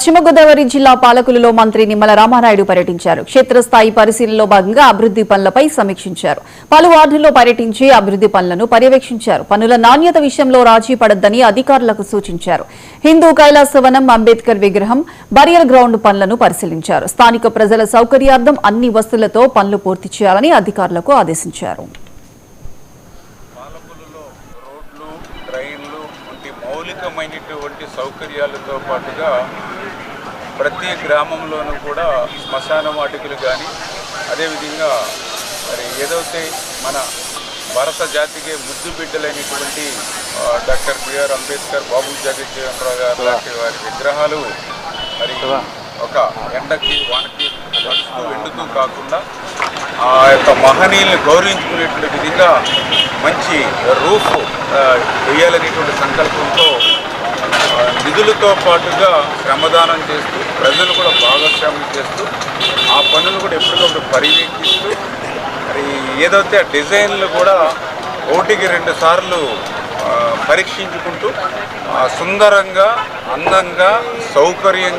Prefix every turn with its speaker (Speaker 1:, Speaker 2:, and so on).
Speaker 1: పశ్చిమ గోదావరి జిల్లా పాలకులలో మంత్రి నిమ్మల రామానాయుడు పర్యటించారు. క్షేత్రస్థాయి పరిశీలనలో భాగంగా అభివృద్ది పనులపై సమీక్షించారు. పలు వార్డుల్లో పర్యటించి అభివృద్ది పనులను పర్యవేక్షించారు. పనుల నాణ్యత విషయంలో రాజీ పడొద్దని అధికారులకు సూచించారు. హిందూ కైలాసవనం, అంబేద్కర్ విగ్రహం, బరియల్ గ్రౌండ్ పనులను పరిశీలించారు. స్థానిక ప్రజల సౌకర్యార్థం అన్ని వసతులతో పనులు పూర్తి చేయాలని అధికారులకు ఆదేశించారు.
Speaker 2: మౌలికమైనటువంటి సౌకర్యాలతో పాటుగా ప్రతి గ్రామంలోనూ కూడా శ్మశాన వాటికలు కానీ అదేవిధంగా మరి ఏదైతే మన భారత జాతికి ముద్దు బిడ్డలైనటువంటి డాక్టర్ బిఆర్ అంబేద్కర్, బాబు జగజ్జీవన్ గారు లాంటి వారి విగ్రహాలు మరి ఒక ఎండకి వానకి నడుస్తూ ఎండుతూ కాకుండా ఆ యొక్క మహనీయుల్ని గౌరవించుకునేటువంటి విధంగా మంచి రూఫ్ వేయాలనేటువంటి సంకల్పంతో నిధులతో పాటుగా శ్రమదానం చేస్తూ ప్రజలు కూడా భాగస్వామ్యం చేస్తూ ఆ పనులు కూడా ఎప్పటికప్పుడు పర్యవేక్షిస్తూ మరి ఏదైతే ఆ డిజైన్లు కూడా 1-2 సార్లు పరీక్షించుకుంటూ సుందరంగా, అందంగా, సౌకర్యంగా